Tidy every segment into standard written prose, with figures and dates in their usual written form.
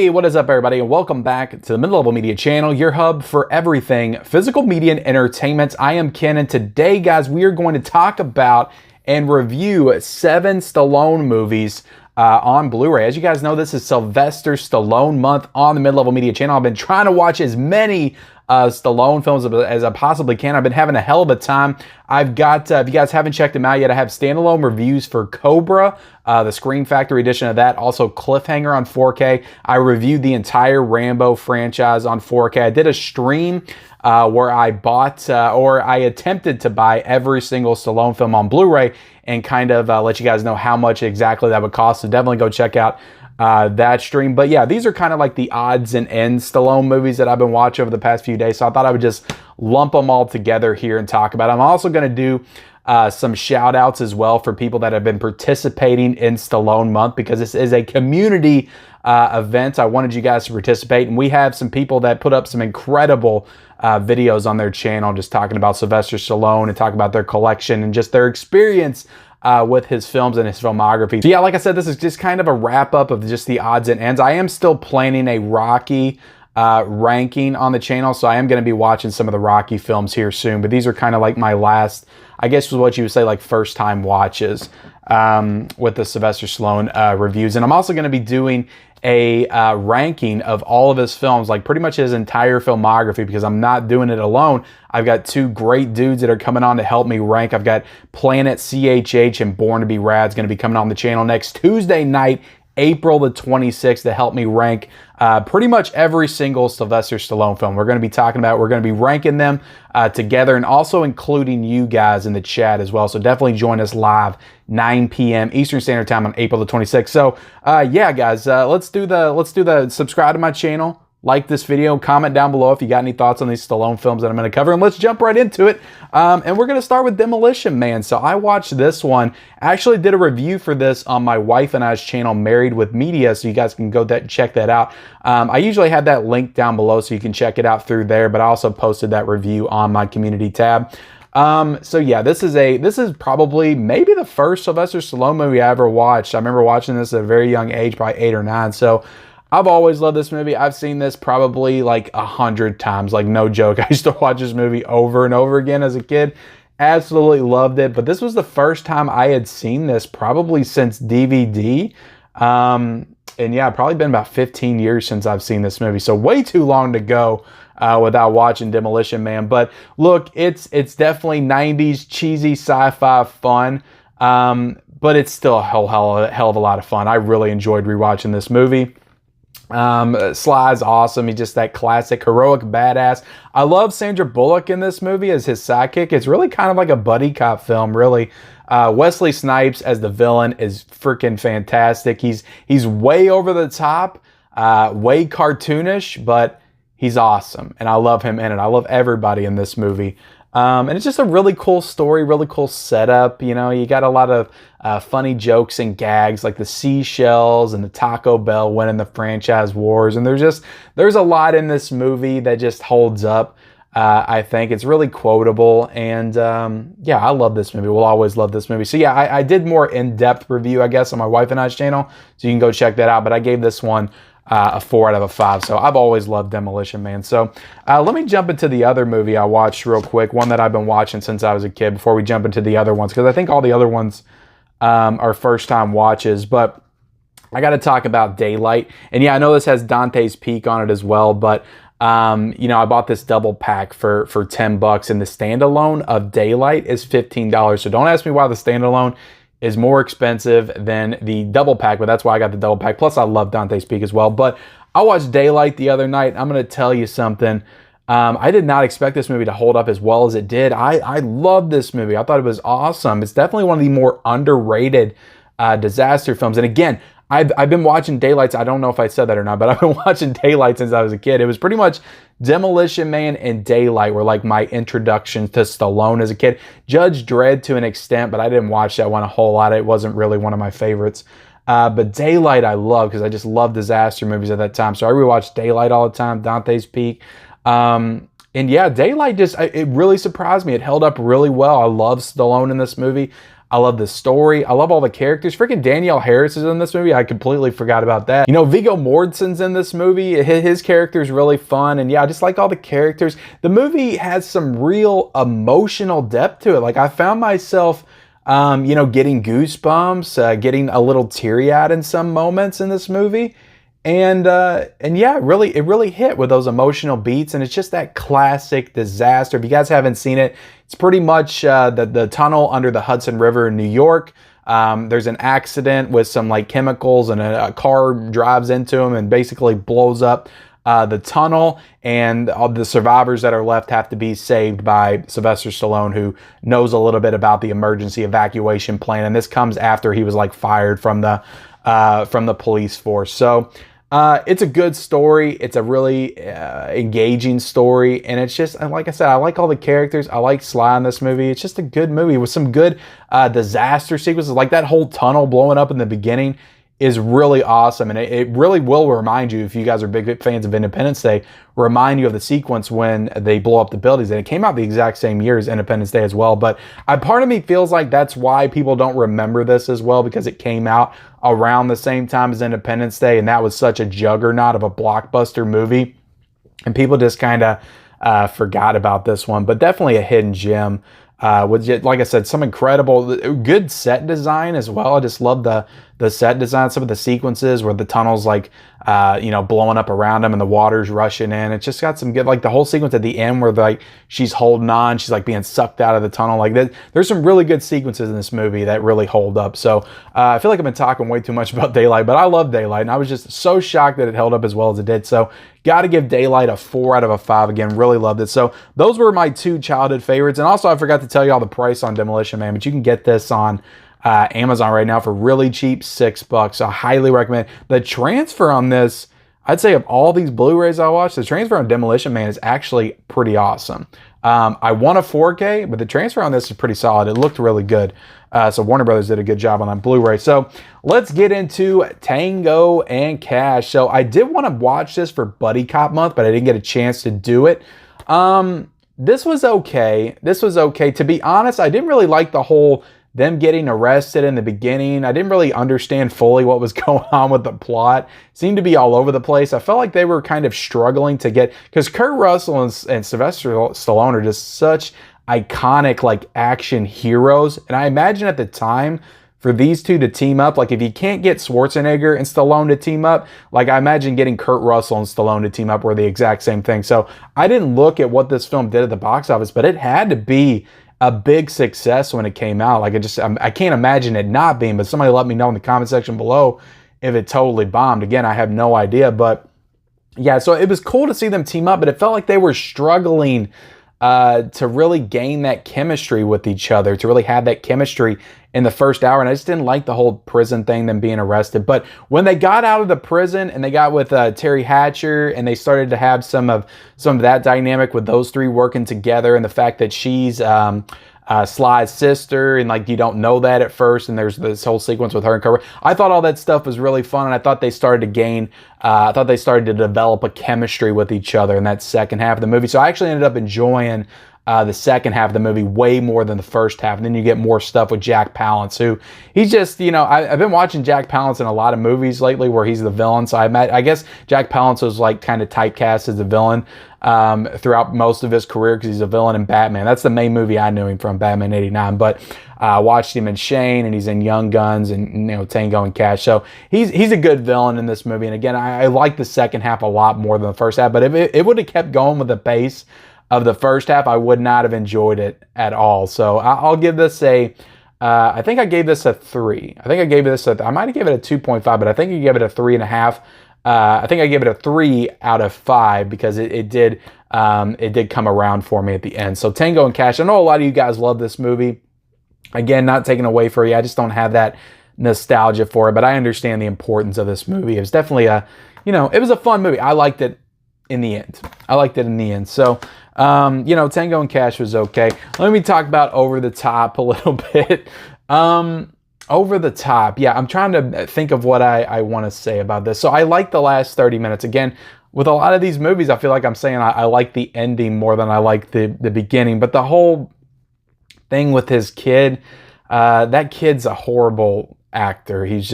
Hey, what is up everybody, and welcome back to the Mid-Level Media channel, your hub for everything physical media and entertainment. I am Ken, and today, guys, we are going to talk about and review 7 Stallone movies on Blu-ray. As you guys know, this is Sylvester Stallone month on the Mid-Level Media channel. I've been trying to watch as many Stallone films as I possibly can. I've been having a hell of a time. I've got, if you guys haven't checked them out yet, I have standalone reviews for Cobra, the Scream Factory edition of that, also Cliffhanger on 4K. I reviewed the entire Rambo franchise on 4K. I did a stream where I bought, or I attempted to buy every single Stallone film on Blu-ray and kind of let you guys know how much exactly that would cost. So definitely go check out that stream. But yeah, these are kind of like the odds and ends Stallone movies that I've been watching over the past few days. So I thought I would just lump them all together here and talk about them. I'm also going to do some shout outs as well for people that have been participating in Stallone month, because this is a community event. I wanted you guys to participate, and we have some people that put up some incredible videos on their channel just talking about Sylvester Stallone and talking about their collection and just their experience with his films and his filmography. So yeah, like I said, this is just kind of a wrap up of just the odds and ends. I am still planning a Rocky ranking on the channel, so I am going to be watching some of the Rocky films here soon, but these are kind of like my last, I guess was what you would say, like first time watches with the Sylvester Stallone reviews. And I'm also going to be doing a ranking of all of his films, like pretty much his entire filmography, because I'm not doing it alone. I've got 2 great dudes that are coming on to help me rank. I've got Planet CHH and Born to Be Rad's going to be coming on the channel next Tuesday night, April the 26th, to help me rank pretty much every single Sylvester Stallone film. We're going to be talking about, we're going to be ranking them together, and also including you guys in the chat as well. So definitely join us live 9 p.m. Eastern Standard Time on April the 26th. So yeah, guys, let's do the subscribe to my channel. Like this video, comment down below if you got any thoughts on these Stallone films that I'm going to cover, and let's jump right into it. And we're going to start with Demolition Man. So I watched this one. I actually did a review for this on my wife and I's channel, Married with Media, so you guys can go check that out. I usually have that link down below so you can check it out through there, but I also posted that review on my community tab. So yeah, this is probably maybe the first Sylvester Stallone movie I ever watched. I remember watching this at a very young age, probably 8 or 9. So I've always loved this movie. I've seen this probably like 100 times, like no joke. I used to watch this movie over and over again as a kid. Absolutely loved it. But this was the first time I had seen this probably since DVD. And yeah, probably been about 15 years since I've seen this movie. So way too long to go without watching Demolition Man. But look, it's definitely 90s cheesy sci-fi fun. But it's still a hell of a lot of fun. I really enjoyed rewatching this movie. Sly's awesome. He's just that classic heroic badass. I love Sandra Bullock in this movie as his sidekick. It's really kind of like a buddy cop film, really. Wesley Snipes as the villain is freaking fantastic. He's way over the top, way cartoonish, but he's awesome, and I love him in it. I love everybody in this movie. And it's just a really cool story, really cool setup. You know, you got a lot of funny jokes and gags, like the seashells and the Taco Bell winning the franchise wars. And there's a lot in this movie that just holds up. I think it's really quotable. And yeah, I love this movie. We'll always love this movie. So yeah, I did more in-depth review, I guess, on my wife and I's channel. So you can go check that out. But I gave this one a 4 out of a 5. So I've always loved Demolition Man. So let me jump into the other movie I watched real quick, one that I've been watching since I was a kid, before we jump into the other ones, because I think all the other ones are first time watches. But I got to talk about Daylight. And yeah, I know this has Dante's Peak on it as well, but you know, I bought this double pack for $10, and the standalone of Daylight is $15. So don't ask me why the standalone is more expensive than the double pack, but that's why I got the double pack. Plus, I love Dante's Peak as well. But I watched Daylight the other night. I'm going to tell you something. I did not expect this movie to hold up as well as it did. I love this movie. I thought it was awesome. It's definitely one of the more underrated disaster films. And again, I've been watching Daylight. I don't know if I said that or not, but I've been watching Daylight since I was a kid. It was pretty much Demolition Man and Daylight were like my introduction to Stallone as a kid. Judge Dredd to an extent, but I didn't watch that one a whole lot. It wasn't really one of my favorites. But Daylight I love, because I just love disaster movies at that time. So I rewatched Daylight all the time, Dante's Peak. And yeah, Daylight it really surprised me. It held up really well. I love Stallone in this movie. I love the story. I love all the characters. Freaking Danielle Harris is in this movie. I completely forgot about that. You know, Viggo Mortensen's in this movie. His character is really fun. And yeah, I just like all the characters. The movie has some real emotional depth to it. Like, I found myself, you know, getting goosebumps, getting a little teary-eyed in some moments in this movie. And yeah, it really hit with those emotional beats, and it's just that classic disaster. If you guys haven't seen it, it's pretty much the tunnel under the Hudson River in New York. There's an accident with some like chemicals, and a car drives into them and basically blows up the tunnel, and all the survivors that are left have to be saved by Sylvester Stallone, who knows a little bit about the emergency evacuation plan. And this comes after he was like fired from the police force. So it's a good story. It's a really engaging story, and it's just, like I said, I like all the characters. I like Sly in this movie. It's just a good movie with some good disaster sequences. Like that whole tunnel blowing up in the beginning is really awesome, and it really will remind you, if you guys are big fans of Independence Day, remind you of the sequence when they blow up the buildings. And it came out the exact same year as Independence Day as well, but part of me feels like that's why people don't remember this as well, because it came out around the same time as Independence Day, and that was such a juggernaut of a blockbuster movie, and people just kind of forgot about this one. But definitely a hidden gem. With, like I said, some incredible, good set design as well. I just love the set design, some of the sequences where the tunnel's like, you know, blowing up around them and the water's rushing in. It's just got some good, like the whole sequence at the end where like she's holding on, she's like being sucked out of the tunnel. Like there's some really good sequences in this movie that really hold up. So I feel like I've been talking way too much about Daylight, but I love Daylight, and I was just so shocked that it held up as well as it did. So got to give Daylight a 4 out of 5. Again, really loved it. So those were my 2 childhood favorites. And also, I forgot to tell you all the price on Demolition Man, but you can get this on Amazon right now for really cheap, $6. So I highly recommend. The transfer on this, I'd say of all these Blu-rays I watched, the transfer on Demolition Man is actually pretty awesome. I want a 4K, but the transfer on this is pretty solid. It looked really good. So Warner Brothers did a good job on that Blu-ray. So let's get into Tango and Cash. So I did want to watch this for Buddy Cop Month, but I didn't get a chance to do it. This was okay. This was okay. To be honest, I didn't really like the whole them getting arrested in the beginning. I didn't really understand fully what was going on with the plot. It seemed to be all over the place. I felt like they were kind of struggling to get, because Kurt Russell and Sylvester Stallone are just such iconic like action heroes. And I imagine at the time for these two to team up, like if you can't get Schwarzenegger and Stallone to team up, like I imagine getting Kurt Russell and Stallone to team up were the exact same thing. So I didn't look at what this film did at the box office, but it had to be a big success when it came out. Like I can't imagine it not being, but somebody let me know in the comment section below if it totally bombed. Again, I have no idea, but yeah, so it was cool to see them team up, but it felt like they were struggling to really gain that chemistry with each other, to really have that chemistry in the first hour. And I just didn't like the whole prison thing, them being arrested. But when they got out of the prison and they got with Terry Hatcher, and they started to have some of that dynamic with those three working together, and the fact that she's Sly's sister, and like you don't know that at first, and there's this whole sequence with her and Cobra. I thought all that stuff was really fun, and I thought they started to gain, I thought they started to develop a chemistry with each other in that second half of the movie. So I actually ended up enjoying the second half of the movie way more than the first half. And then you get more stuff with Jack Palance, who he's just, you know, I've been watching Jack Palance in a lot of movies lately where he's the villain. So I guess Jack Palance was like kind of typecast as a villain throughout most of his career, because he's a villain in Batman. That's the main movie I knew him from, Batman '89. But I watched him in Shane, and he's in Young Guns, and you know, Tango and Cash. So he's a good villain in this movie. And again, I like the second half a lot more than the first half. But if it would have kept going with the pace of the first half, I would not have enjoyed it at all. So I'll give this a, I think I gave this a 3. I think I gave this I might have given it a 2.5, but I think I gave it a 3.5. I think I gave it a 3 out of 5 because it did come around for me at the end. So Tango and Cash, I know a lot of you guys love this movie. Again, not taking away for you. I just don't have that nostalgia for it, but I understand the importance of this movie. It was definitely it was a fun movie. I liked it in the end. So, Tango and Cash was okay. Let me talk about Over the Top a little bit. Over the Top. Yeah, I'm trying to think of what I want to say about this. So I like the last 30 minutes. Again, with a lot of these movies, I feel like I'm saying I like the ending more than I like the beginning. But the whole thing with his kid, That kid's a horrible actor. He's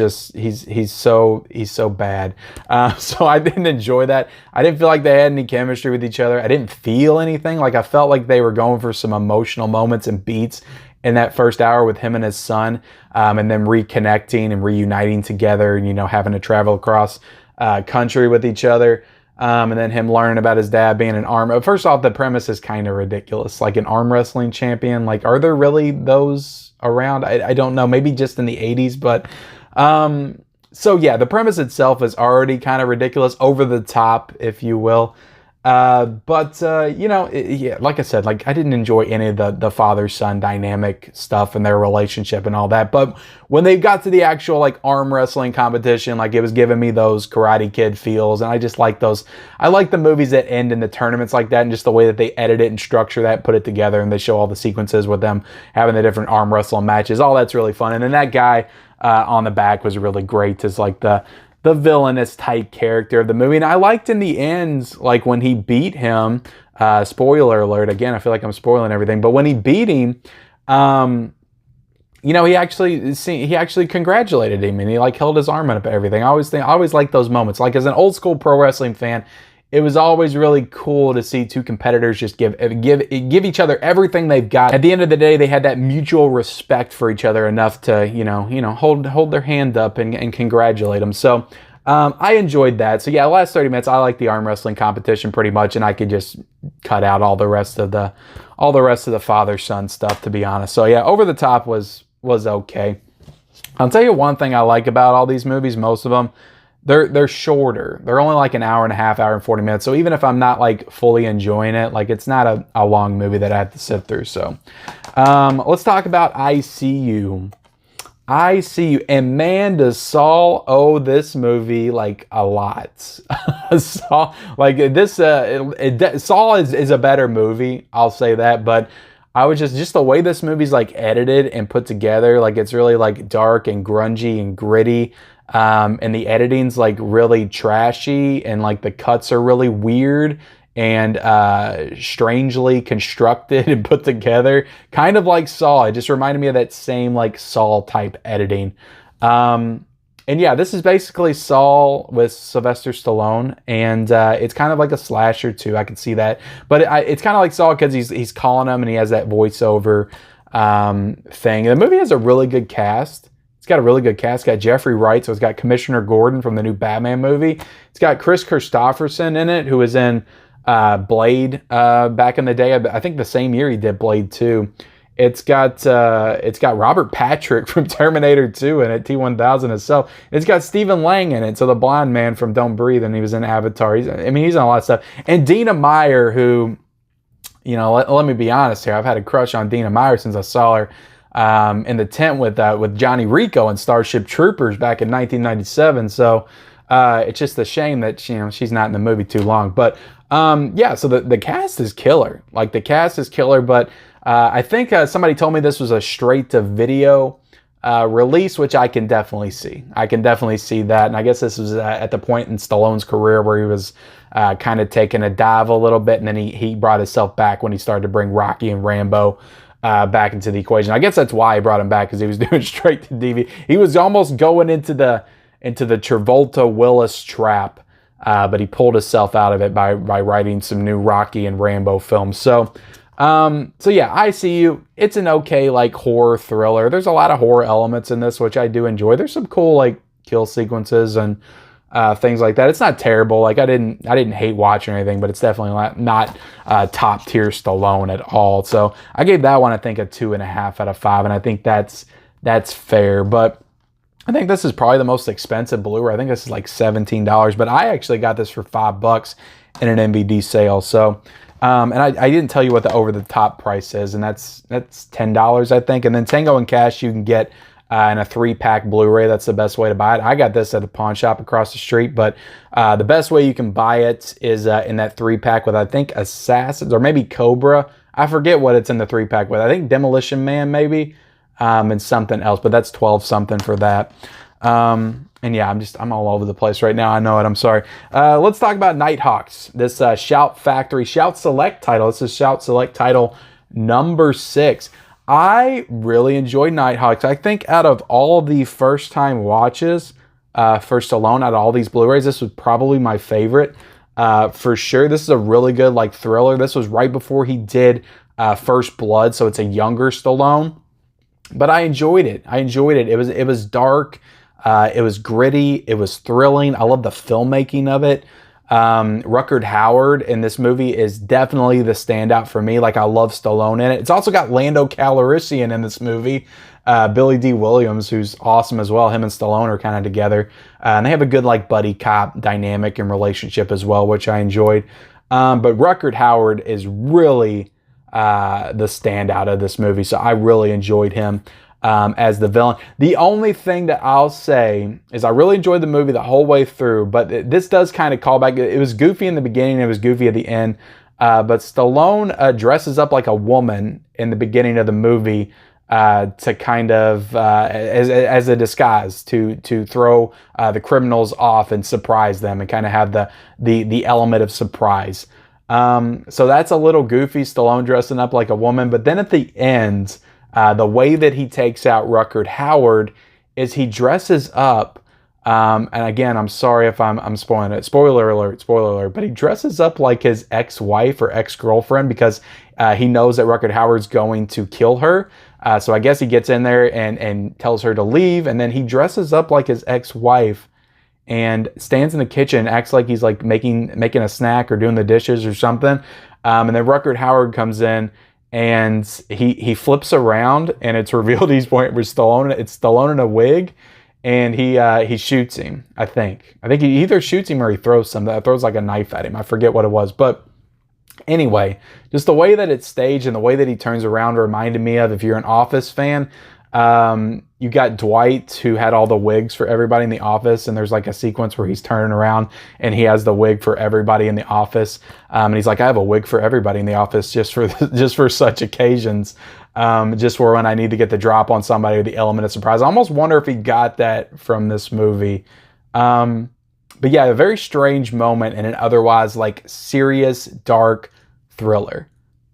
so bad. So I didn't enjoy that. I didn't feel like they had any chemistry with each other. I didn't feel anything. Like, I felt like they were going for some emotional moments and beats in that first hour with him and his son, and then reconnecting and reuniting together, and, you know, having to travel across country with each other. And then him learning about his dad being an arm. First off, the premise is kind of ridiculous. Like, an arm wrestling champion. Like, are there really those around? I don't know. Maybe just in the 80s. But so yeah, the premise itself is already kind of ridiculous, over the top, if you will. But you know, yeah, like I said, like, I didn't enjoy any of the father-son dynamic stuff and their relationship and all that. But when they got to the actual, like, arm wrestling competition, like, it was giving me those Karate Kid feels. And I just like those. I like the movies that end in the tournaments like that, and just the way that they edit it and structure that, put it together, and they show all the sequences with them having the different arm wrestling matches. All that's really fun. And then that guy on the back was really great, as like the villainous type character of the movie. And I liked in the end, like, when he beat him, spoiler alert, again, I feel like I'm spoiling everything, but when he beat him, you know, he actually congratulated him, and he, like, held his arm up and everything. I always like those moments. Like, as an old school pro wrestling fan, it was always really cool to see two competitors just give each other everything they've got. At the end of the day, they had that mutual respect for each other enough to, you know, hold their hand up and congratulate them. So I enjoyed that. So yeah, the last 30 minutes, I like the arm wrestling competition pretty much, and I could just cut out all the rest of the father-son stuff, to be honest. So yeah, Over the Top was okay. I'll tell you one thing I like about all these movies, most of them, they're shorter. They're only like an hour and a half, hour and 40 minutes. So even if I'm not, like, fully enjoying it, like, it's not a long movie that I have to sit through. So let's talk about I See You. I See You. And man, does Saul owe this movie, like, a lot. Saul, like, this, Saul is a better movie, I'll say that. But I was just the way this movie's, like, edited and put together, like, it's really, like, dark and grungy and gritty. And the editing's, like, really trashy, and, like, the cuts are really weird and strangely constructed and put together, kind of like Saw. It just reminded me of that same, like, Saw type editing. And yeah, this is basically Saw with Sylvester Stallone, and it's kind of like a slasher too. I can see that, but it's kind of like Saw because he's calling him, and he has that voiceover thing. The movie has a really good cast. It's got a really good cast. It's got Jeffrey Wright, so it's got Commissioner Gordon from the new Batman movie. It's got Chris Christopherson in it, who was in Blade back in the day. I think the same year he did Blade 2. It's got Robert Patrick from Terminator 2 in it, T-1000 itself. It's got Stephen Lang in it, so the blind man from Don't Breathe, and he was in Avatar. He's in a lot of stuff. And Dina Meyer, who, you know, let me be honest here, I've had a crush on Dina Meyer since I saw her in the tent with Johnny Rico and Starship Troopers back in 1997. So it's just a shame that, you know, she's not in the movie too long. But yeah, so the cast is killer. Like, the cast is killer. But I think somebody told me this was a straight to video release, which I can definitely see. I can definitely see that. And I guess this was at the point in Stallone's career where he was kind of taking a dive a little bit, and then he brought himself back when he started to bring Rocky and Rambo back into the equation. I guess that's why he brought him back, because he was doing straight to DVD. He was almost going into the Travolta Willis trap, but he pulled himself out of it by writing some new Rocky and Rambo films. So yeah, I See You. It's an okay, like, horror thriller. There's a lot of horror elements in this, which I do enjoy. There's some cool, like, kill sequences and things like that. It's not terrible. Like, I didn't hate watching or anything, but it's definitely not top tier Stallone at all. So I gave that one, I think, a 2.5 out of 5, and I think that's fair. But I think this is probably the most expensive Blu-ray. I think this is like $17, but I actually got this for $5 in an MVD sale. So, and I didn't tell you what the over-the-top price is, and that's $10, I think. And then Tango and Cash you can get in a 3-pack Blu-ray. That's the best way to buy it. I got this at the pawn shop across the street, but the best way you can buy it is in that 3-pack with, I think, Assassins or maybe Cobra. I forget what it's in the 3-pack with. I think Demolition Man maybe, and something else, but that's 12 something for that. And yeah, I'm all over the place right now. I know it. I'm sorry. Let's talk about Nighthawks. This Shout Select title. This is Shout Select title number 6. I really enjoyed Nighthawks. I think out of all of the first-time watches for Stallone, out of all these Blu-rays, this was probably my favorite. For sure, this is a really good like thriller. This was right before he did First Blood, so it's a younger Stallone. But I enjoyed it. I enjoyed it. It was dark. It was gritty. It was thrilling. I love the filmmaking of it. Rutger Hauer in this movie is definitely the standout for me. Like, I love Stallone in it. It's also got Lando Calrissian in this movie. Billy D. Williams, who's awesome as well. Him and Stallone are kind of together. And they have a good, like, buddy cop dynamic and relationship as well, which I enjoyed. But Rutger Hauer is really the standout of this movie. So I really enjoyed him as the villain. The only thing that I'll say is I really enjoyed the movie the whole way through, but this does kind of call back. It was goofy in the beginning, it was goofy at the end, but Stallone dresses up like a woman in the beginning of the movie to kind of, as a disguise, to throw the criminals off and surprise them and kind of have the element of surprise. So that's a little goofy, Stallone dressing up like a woman, but then at the end, the way that he takes out Rutger Hauer is he dresses up, and again, I'm sorry if I'm spoiling it. Spoiler alert, but he dresses up like his ex-wife or ex-girlfriend because he knows that Rutger Hauer's going to kill her. So I guess he gets in there and tells her to leave, and then he dresses up like his ex-wife and stands in the kitchen, acts like he's like making a snack or doing the dishes or something. And then Rutger Hauer comes in, and he flips around, and it's revealed he's pointing with Stallone. It's Stallone in a wig, and he shoots him. I think he either shoots him or he throws like a knife at him. I forget what it was, but anyway, just the way that it's staged and the way that he turns around reminded me of, if you're an Office fan, you got Dwight, who had all the wigs for everybody in the office, and there's like a sequence where he's turning around and he has the wig for everybody in the office, and he's like, I have a wig for everybody in the office just for such occasions, just for when I need to get the drop on somebody or the element of surprise. I almost wonder if he got that from this movie. But yeah, a very strange moment in an otherwise like serious, dark thriller.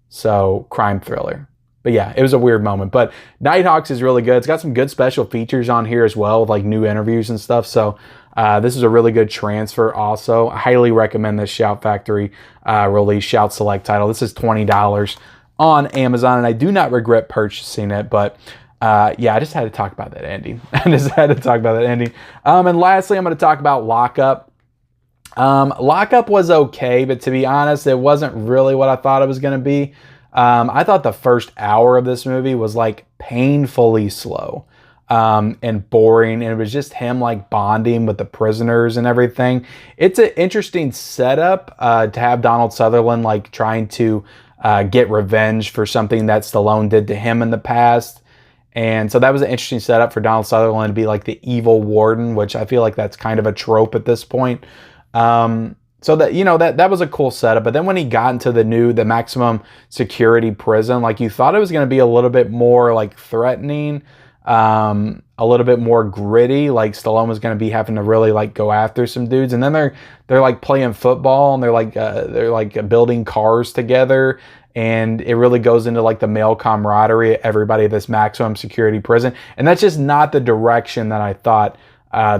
So, crime thriller. But yeah, it was a weird moment. But Nighthawks is really good. It's got some good special features on here as well, with like new interviews and stuff. So this is a really good transfer also. I highly recommend this Shout Factory release, Shout Select title. This is $20 on Amazon, and I do not regret purchasing it. But yeah, I just had to talk about that ending. And lastly, I'm going to talk about Lockup. Lockup was okay, but to be honest, it wasn't really what I thought it was going to be. I thought the first hour of this movie was like painfully slow and boring, and it was just him like bonding with the prisoners and everything. It's an interesting setup to have Donald Sutherland like trying to get revenge for something that Stallone did to him in the past. And so that was an interesting setup for Donald Sutherland to be like the evil warden, which I feel like that's kind of a trope at this point. So that, you know, that was a cool setup. But then when he got into the maximum security prison, like, you thought it was going to be a little bit more like threatening, a little bit more gritty. Like Stallone was going to be having to really like go after some dudes. And then they're like playing football, and they're like building cars together. And it really goes into like the male camaraderie of everybody at this maximum security prison. And that's just not the direction that I thought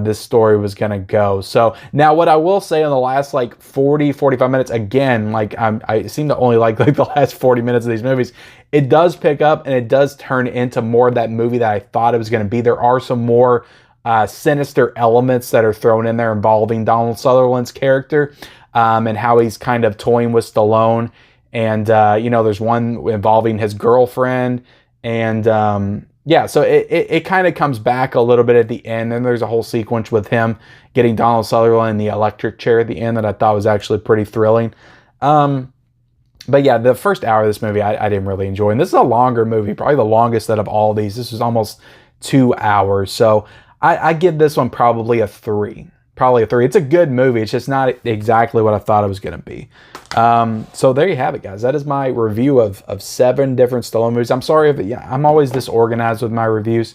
this story was going to go. So now what I will say in the last like 45 minutes, again, like I seem to only like the last 40 minutes of these movies, it does pick up and it does turn into more of that movie that I thought it was going to be. There are some more sinister elements that are thrown in there involving Donald Sutherland's character and how he's kind of toying with Stallone. And, you know, there's one involving his girlfriend, and yeah, so it kind of comes back a little bit at the end. And there's a whole sequence with him getting Donald Sutherland in the electric chair at the end that I thought was actually pretty thrilling. But yeah, the first hour of this movie I didn't really enjoy. And this is a longer movie, probably the longest out of all these. This was almost 2 hours. So I give this one probably a 3. Probably a 3. It's a good movie. It's just not exactly what I thought it was going to be. So there you have it, guys. That is my review of 7 different Stallone movies. I'm sorry if I'm always disorganized with my reviews,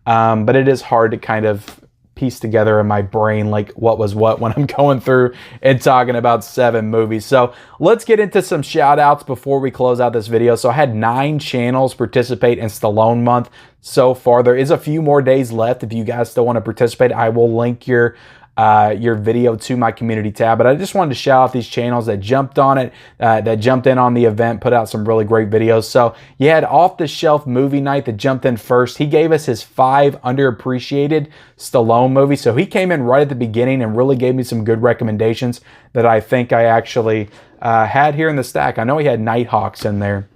but it is hard to kind of piece together in my brain like what was what when I'm going through and talking about 7 movies. So let's get into some shout outs before we close out this video. So I had 9 channels participate in Stallone month so far. There is a few more days left. If you guys still want to participate, I will link your video to my community tab. But I just wanted to shout out these channels that jumped on it, that jumped in on the event, put out some really great videos. So you had Off the Shelf Movie Night that jumped in first. He gave us his 5 underappreciated Stallone movies. So he came in right at the beginning and really gave me some good recommendations that I think I actually had here in the stack. I know he had Nighthawks in there,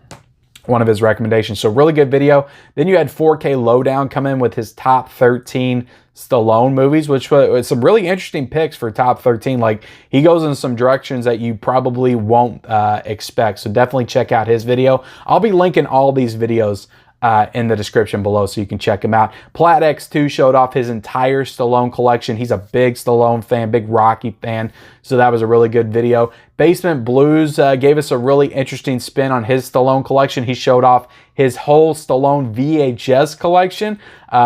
one of his recommendations. So really good video. Then you had 4K Lowdown come in with his top 13 Stallone movies, which was some really interesting picks for top 13. Like, he goes in some directions that you probably won't expect. So definitely check out his video. I'll be linking all these videos in the description below so you can check him out. Plat X2 showed off his entire Stallone collection. He's a big Stallone fan, big Rocky fan, so that was a really good video. Basement Blues gave us a really interesting spin on his Stallone collection. He showed off his whole Stallone VHS collection,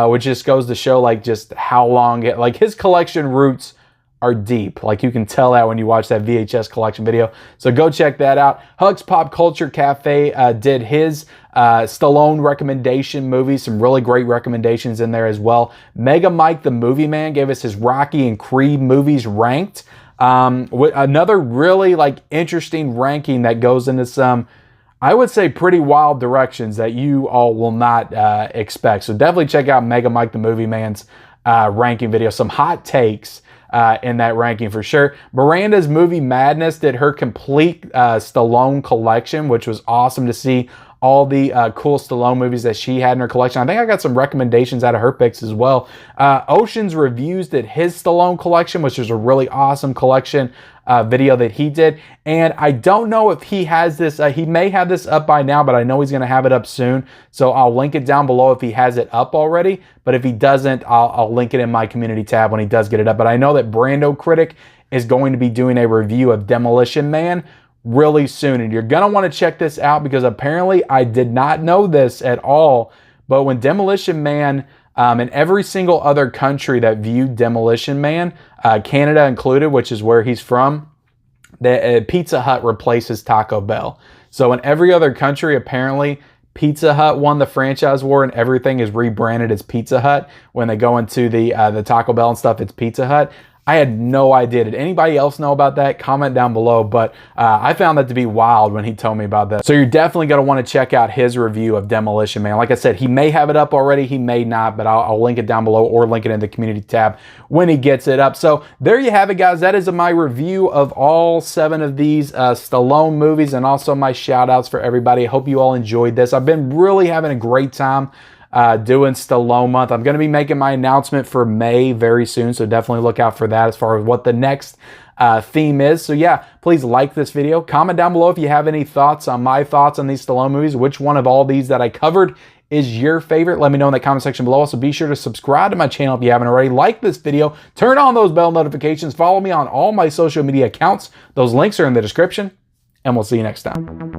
which just goes to show like just how long like his collection roots are deep. Like, you can tell that when you watch that VHS collection video. So go check that out. Hugs Pop Culture Cafe did his Stallone recommendation movies. Some really great recommendations in there as well. Mega Mike the Movie Man gave us his Rocky and Creed movies ranked. With another really like interesting ranking that goes into some, I would say, pretty wild directions that you all will not expect. So definitely check out Mega Mike the Movie Man's ranking video. Some hot takes in that ranking for sure. Miranda's Movie Madness did her complete Stallone collection, which was awesome to see all the cool Stallone movies that she had in her collection. I think I got some recommendations out of her picks as well. Ocean's Reviews did his Stallone collection, which is a really awesome collection video that he did. And I don't know if he has this, he may have this up by now, but I know he's going to have it up soon. So I'll link it down below if he has it up already. But if he doesn't, I'll link it in my community tab when he does get it up. But I know that Brando Critic is going to be doing a review of Demolition Man really soon. And you're going to want to check this out because apparently I did not know this at all. But when Demolition Man, and every single other country that viewed Demolition Man, Canada included, which is where he's from, the Pizza Hut replaces Taco Bell. So in every other country, apparently, Pizza Hut won the franchise war and everything is rebranded as Pizza Hut. When they go into the Taco Bell and stuff, it's Pizza Hut. I had no idea. Did anybody else know about that? Comment down below. But I found that to be wild when he told me about that. So you're definitely going to want to check out his review of Demolition Man. Like I said, he may have it up already. He may not, but I'll link it down below or link it in the community tab when he gets it up. So there you have it, guys. That is my review of all 7 of these Stallone movies and also my shout outs for everybody. I hope you all enjoyed this. I've been really having a great time doing Stallone month. I'm going to be making my announcement for May very soon, so definitely look out for that as far as what the next theme is. So yeah, please like this video. Comment down below if you have any thoughts on my thoughts on these Stallone movies. Which one of all these that I covered is your favorite? Let me know in the comment section below. Also, be sure to subscribe to my channel if you haven't already. Like this video. Turn on those bell notifications. Follow me on all my social media accounts. Those links are in the description, and we'll see you next time.